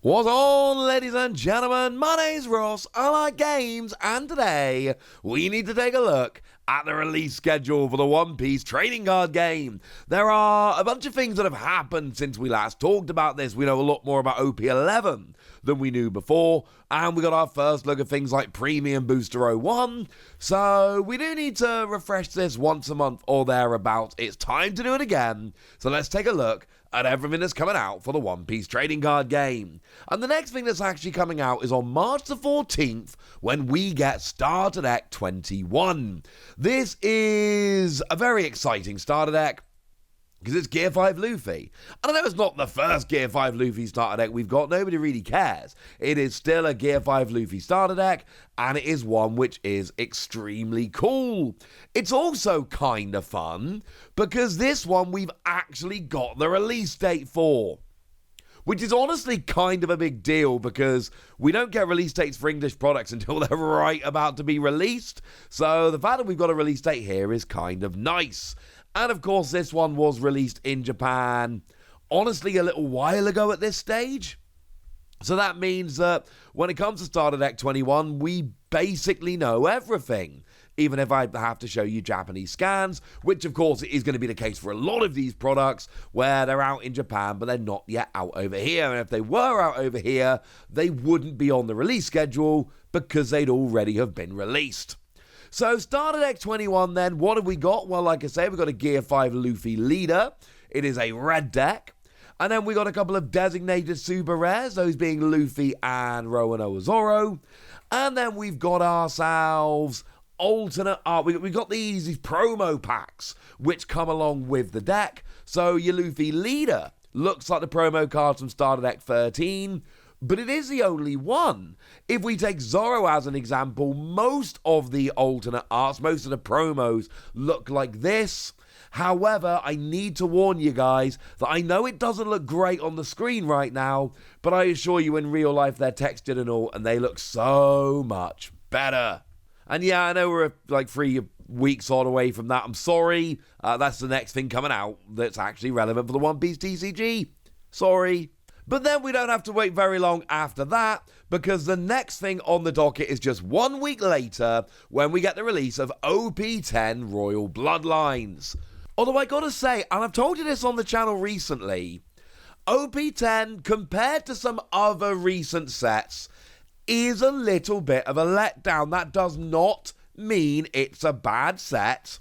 What's on, ladies and gentlemen? My name's Ross, I like games, and today we need to take a look at the release schedule for the One Piece trading card game. There are a bunch of things that have happened since we last talked about this. We know a lot more about OP11 than we knew before, and we got our first look at things like Premium Booster 01, so we do need to refresh this once a month or thereabouts. It's time to do it again, so let's take a look at everything that's coming out for the One Piece trading card game. And the next thing that's actually coming out is on March the 14th, when we get Starter Deck 21. This is a very exciting starter deck, because it's Gear 5 Luffy. And I know it's not the first Gear 5 Luffy starter deck we've got, nobody really cares. It is still a Gear 5 Luffy starter deck, and it is one which is extremely cool. It's also kind of fun, because this one we've actually got the release date for. Which is honestly kind of a big deal, because we don't get release dates for English products until they're right about to be released. So the fact that we've got a release date here is kind of nice. And of course, this one was released in Japan, honestly, a little while ago at this stage. So that means that when it comes to Starter Deck 21, we basically know everything. Even if I have to show you Japanese scans, which of course is going to be the case for a lot of these products where they're out in Japan, but they're not yet out over here. And if they were out over here, they wouldn't be on the release schedule because they'd already have been released. So Starter Deck 21 then, what have we got? Well, like I say, we've got a Gear 5 Luffy leader. It is a red deck. And then we got a couple of designated super rares, those being Luffy and Roanoa Zoro. And then we've got ourselves alternate art. We got these promo packs which come along with the deck. So your Luffy leader looks like the promo cards from Starter Deck 13, but it is the only one. If we take Zoro as an example, most of the alternate arts, most of the promos look like this. However, I need to warn you guys that I know it doesn't look great on the screen right now, but I assure you in real life they're textured and all, and they look so much better. And yeah, I know we're like 3 weeks odd away from that. I'm sorry. That's the next thing coming out that's actually relevant for the One Piece TCG. Sorry. But then we don't have to wait very long after that, because the next thing on the docket is just 1 week later when we get the release of OP10 Royal Bloodlines. Although I gotta say, and I've told you this on the channel recently, OP10 compared to some other recent sets is a little bit of a letdown. That does not mean it's a bad set.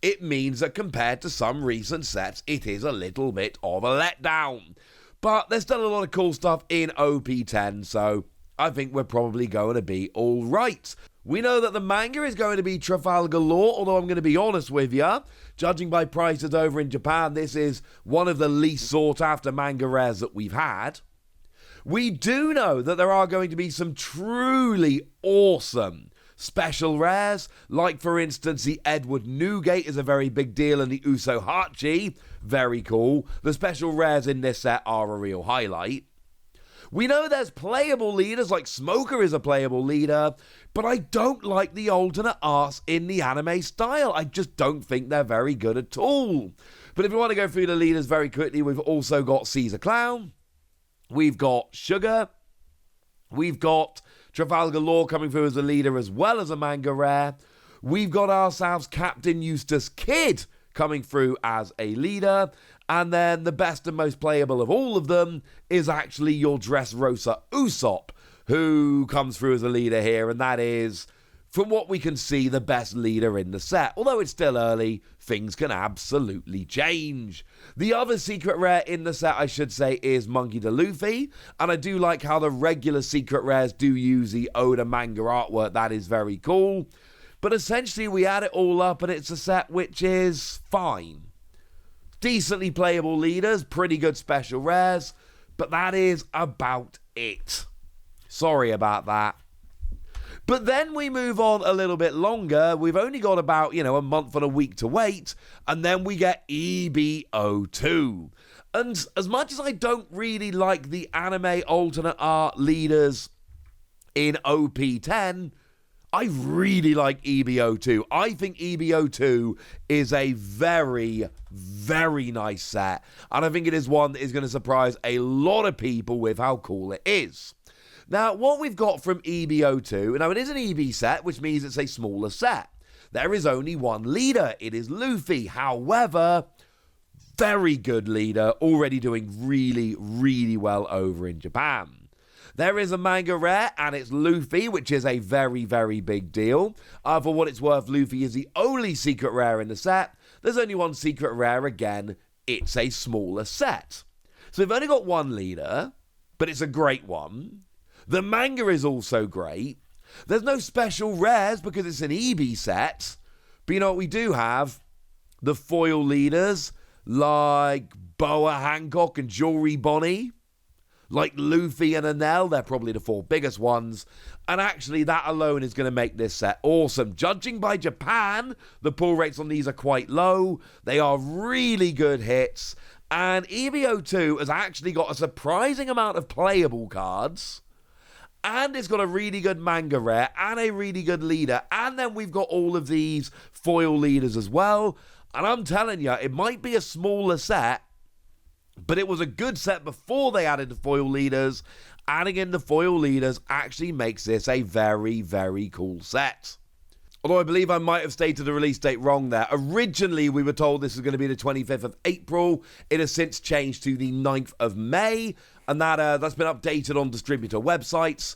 It means that compared to some recent sets, it is a little bit of a letdown. But there's still a lot of cool stuff in OP10, so I think we're probably going to be all right. We know that the manga is going to be Trafalgar Law, although I'm going to be honest with you, judging by prices over in Japan, this is one of the least sought after manga rares that we've had. We do know that there are going to be some truly awesome special rares, like for instance the Edward Newgate is a very big deal, and the Uso Hachi, very cool. The special rares in this set are a real highlight. We know there's playable leaders, like Smoker is a playable leader, but I don't like the alternate arts in the anime style. I just don't think they're very good at all. But if you want to go through the leaders very quickly, we've also got Caesar Clown, we've got Sugar, we've got Trafalgar Law coming through as a leader as well as a manga rare. We've got ourselves Captain Eustace Kidd coming through as a leader. And then the best and most playable of all of them is actually your Dressrosa Usopp, who comes through as a leader here. And that is, from what we can see, the best leader in the set. Although it's still early, things can absolutely change. The other secret rare in the set, I should say, is Monkey D. Luffy. And I do like how the regular secret rares do use the Oda manga artwork. That is very cool. But essentially, we add it all up, and it's a set which is fine. Decently playable leaders, pretty good special rares, but that is about it. Sorry about that. But then we move on a little bit longer. We've only got about, a month and a week to wait, and then we get EBO2. And as much as I don't really like the anime alternate art leaders in OP10, I really like EBO2. I think EBO2 is a very, very nice set. And I think it is one that is going to surprise a lot of people with how cool it is. Now, what we've got from EBO2, now it is an EB set, which means it's a smaller set. There is only one leader. It is Luffy. However, very good leader, already doing really, really well over in Japan. There is a manga rare, and it's Luffy, which is a very, very big deal. For what it's worth, Luffy is the only secret rare in the set. There's only one secret rare again. It's a smaller set. So we've only got one leader, but it's a great one. The manga is also great. There's no special rares because it's an EB set. But you know what we do have? The foil leaders, like Boa Hancock and Jewelry Bonnie. Like Luffy and Enel, they're probably the 4 biggest ones. And actually, that alone is going to make this set awesome. Judging by Japan, the pull rates on these are quite low. They are really good hits. And EBO2 has actually got a surprising amount of playable cards. And it's got a really good manga rare and a really good leader. And then we've got all of these foil leaders as well. And I'm telling you, it might be a smaller set, but it was a good set before they added the foil leaders. Adding in the foil leaders actually makes this a very, very cool set. Although I believe I might have stated the release date wrong there. Originally, we were told this was going to be the 25th of April. It has since changed to the 9th of May. And that's been updated on distributor websites.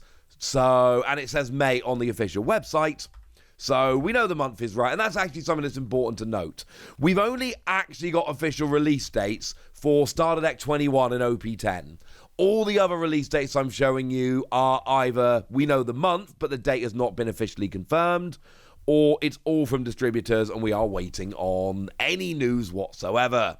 And it says May on the official website. So we know the month is right, and that's actually something that's important to note. We've only actually got official release dates for Starter Deck 21 and OP10. All the other release dates I'm showing you are either we know the month, but the date has not been officially confirmed, or it's all from distributors, and we are waiting on any news whatsoever.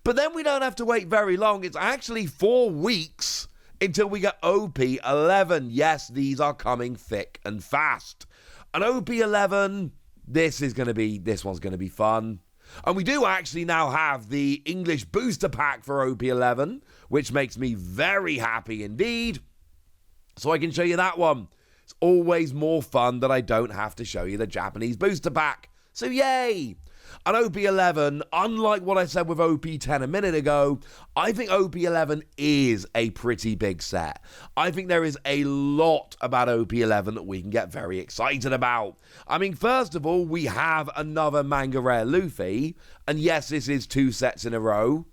But then we don't have to wait very long. It's actually 4 weeks until we get OP11. Yes, these are coming thick and fast. And OP11, this one's going to be fun. And we do actually now have the English booster pack for OP11, which makes me very happy indeed. So I can show you that one. It's always more fun that I don't have to show you the Japanese booster pack. So yay! And OP11, unlike what I said with OP10 a minute ago, I think OP11 is a pretty big set. I think there is a lot about OP11 that we can get very excited about. I mean, first of all, we have another manga rare Luffy. And yes, this is 2 sets in a row.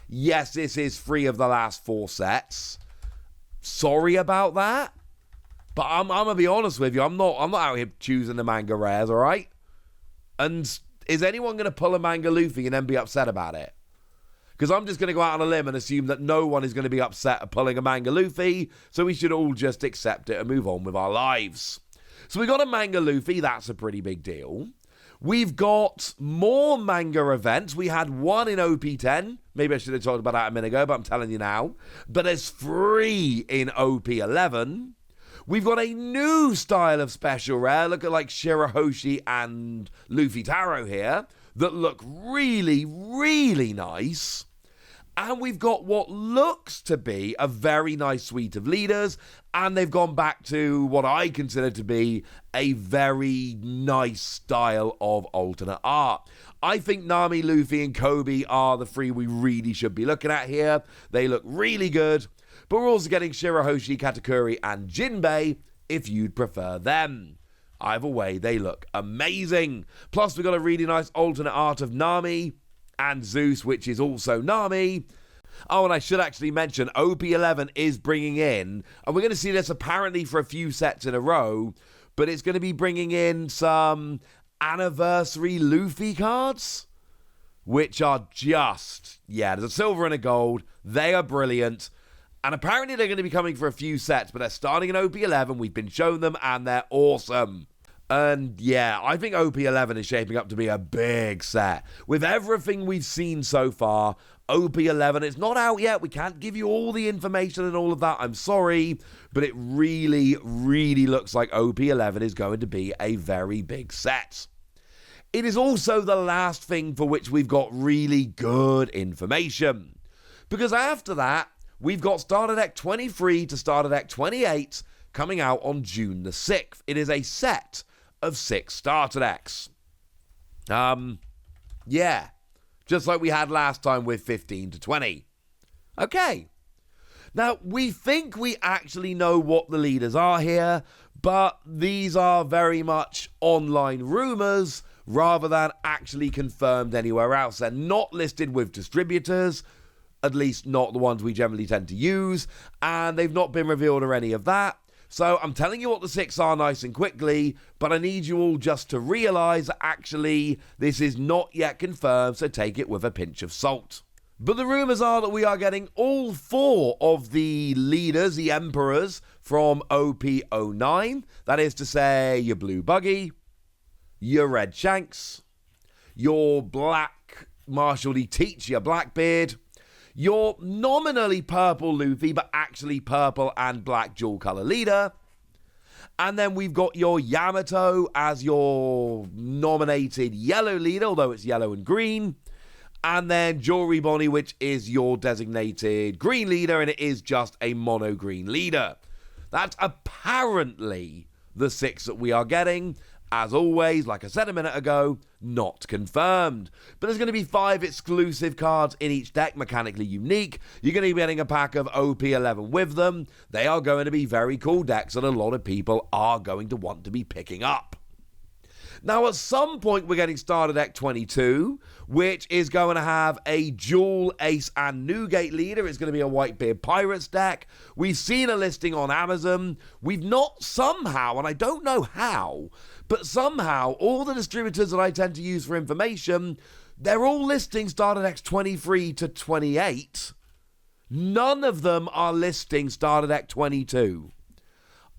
Yes, this is 3 of the last 4 sets. Sorry about that. But I'm going to be honest with you. I'm not out here choosing the manga rares, all right? And is anyone going to pull a manga Luffy and then be upset about it? Because I'm just going to go out on a limb and assume that no one is going to be upset at pulling a manga Luffy, so we should all just accept it and move on with our lives. So we got a manga Luffy, that's a pretty big deal. We've got more manga events. We had one in OP10. Maybe I should have talked about that a minute ago, but I'm telling you now. But there's 3 in OP11. We've got a new style of special rare, look at like Shirahoshi and Luffy Taro here, that look really, really nice. And we've got what looks to be a very nice suite of leaders, and they've gone back to what I consider to be a very nice style of alternate art. I think Nami, Luffy, and Kobe are the 3 we really should be looking at here. They look really good. But we're also getting Shirahoshi, Katakuri, and Jinbei, if you'd prefer them. Either way, they look amazing. Plus, we've got a really nice alternate art of Nami and Zeus, which is also Nami. Oh, and I should actually mention, OP11 is bringing in, and we're going to see this apparently for a few sets in a row, but it's going to be bringing in some anniversary Luffy cards, which are just, there's a silver and a gold. They are brilliant. And apparently they're going to be coming for a few sets, but they're starting in OP11. We've been shown them, and they're awesome. And yeah, I think OP11 is shaping up to be a big set. With everything we've seen so far, OP11, it's not out yet. We can't give you all the information and all of that. I'm sorry, but it really, really looks like OP11 is going to be a very big set. It is also the last thing for which we've got really good information. Because after that, we've got Starter Deck 23 to Starter Deck 28 coming out on June the 6th. It is a set of 6 starter decks. Yeah, just like we had last time with 15 to 20. Okay. Now, we think we actually know what the leaders are here, but these are very much online rumors rather than actually confirmed anywhere else. They're not listed with distributors, at least not the ones we generally tend to use, and they've not been revealed or any of that. So I'm telling you what the 6 are nice and quickly, but I need you all just to realize that actually this is not yet confirmed, so take it with a pinch of salt. But the rumors are that we are getting all 4 of the leaders, the emperors, from OP09. That is to say, your blue buggy, your red Shanks, your black Marshall D. Teacher Blackbeard, your nominally purple Luffy, but actually purple and black dual color leader. And then we've got your Yamato as your nominated yellow leader, although it's yellow and green. And then Jewelry Bonnie, which is your designated green leader, and it is just a mono green leader. That's apparently the 6 that we are getting. As always, like I said a minute ago, not confirmed. But there's going to be 5 exclusive cards in each deck, mechanically unique. You're going to be getting a pack of OP11 with them. They are going to be very cool decks that a lot of people are going to want to be picking up. Now, at some point, we're getting starter deck 22, which is going to have a dual Ace and Newgate leader. It's going to be a Whitebeard Pirates deck. We've seen a listing on Amazon. We've not somehow, and I don't know how, but somehow all the distributors that I tend to use for information, they're all listing starter decks 23 to 28. None of them are listing starter deck 22.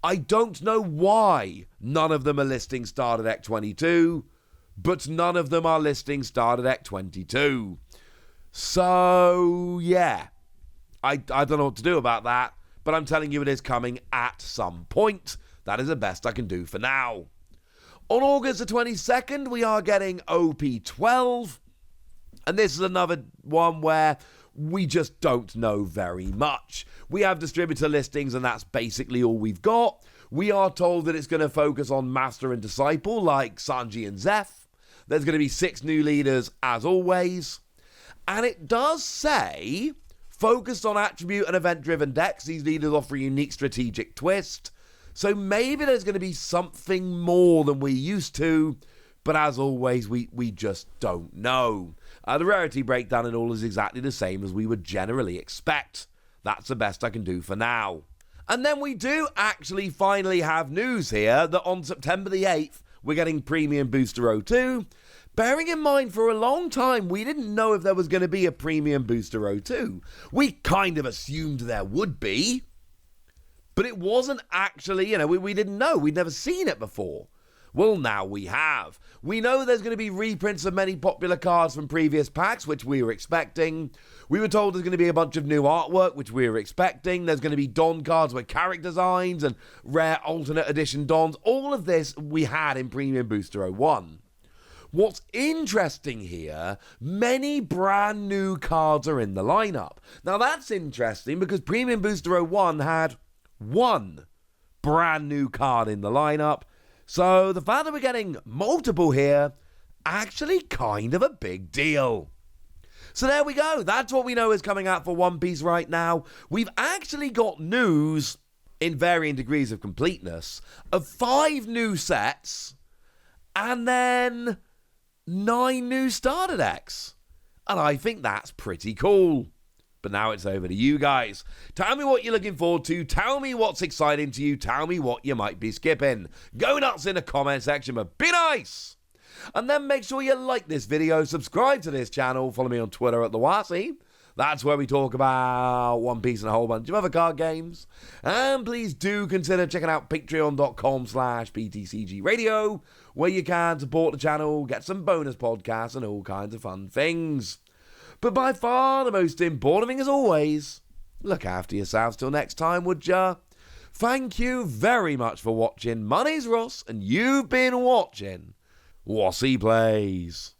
I don't know why none of them are listing starter deck 22, but none of them are listing starter deck 22. So, yeah, I don't know what to do about that, but I'm telling you it is coming at some point. That is the best I can do for now. On August the 22nd, we are getting OP12, and this is another one where we just don't know very much. We have distributor listings, and that's basically all we've got. We are told that it's going to focus on Master and Disciple, like Sanji and Zeph. There's going to be 6 new leaders, as always. And it does say, focused on attribute and event-driven decks, these leaders offer a unique strategic twist. So maybe there's going to be something more than we used to, but as always, we just don't know. The rarity breakdown and all is exactly the same as we would generally expect. That's the best I can do for now. And then we do actually finally have news here that on September the 8th, we're getting Premium Booster 02. Bearing in mind, for a long time, we didn't know if there was going to be a Premium Booster 02. We kind of assumed there would be, but it wasn't actually, we didn't know. We'd never seen it before. Well, now we have. We know there's going to be reprints of many popular cards from previous packs, which we were expecting. We were told there's going to be a bunch of new artwork, which we were expecting. There's going to be Don cards with character designs and rare alternate edition Dons. All of this we had in Premium Booster 01. What's interesting here, many brand new cards are in the lineup. Now that's interesting because Premium Booster 01 had 1 brand new card in the lineup. So the fact that we're getting multiple here, actually kind of a big deal. So there we go. That's what we know is coming out for One Piece right now. We've actually got news, in varying degrees of completeness, of 5 new sets, and then 9 new starter decks. And I think that's pretty cool. But now it's over to you guys. Tell me what you're looking forward to. Tell me what's exciting to you. Tell me what you might be skipping. Go nuts in the comment section, but be nice. And then make sure you like this video, subscribe to this channel, follow me on Twitter at TheWasi. That's where we talk about One Piece and a whole bunch of other card games. And please do consider checking out patreon.com/PTCG Radio, where you can support the channel, get some bonus podcasts and all kinds of fun things. But by far the most important thing, as always, look after yourselves till next time, would ya? Thank you very much for watching. My name's Ross, and you've been watching Wasi Plays.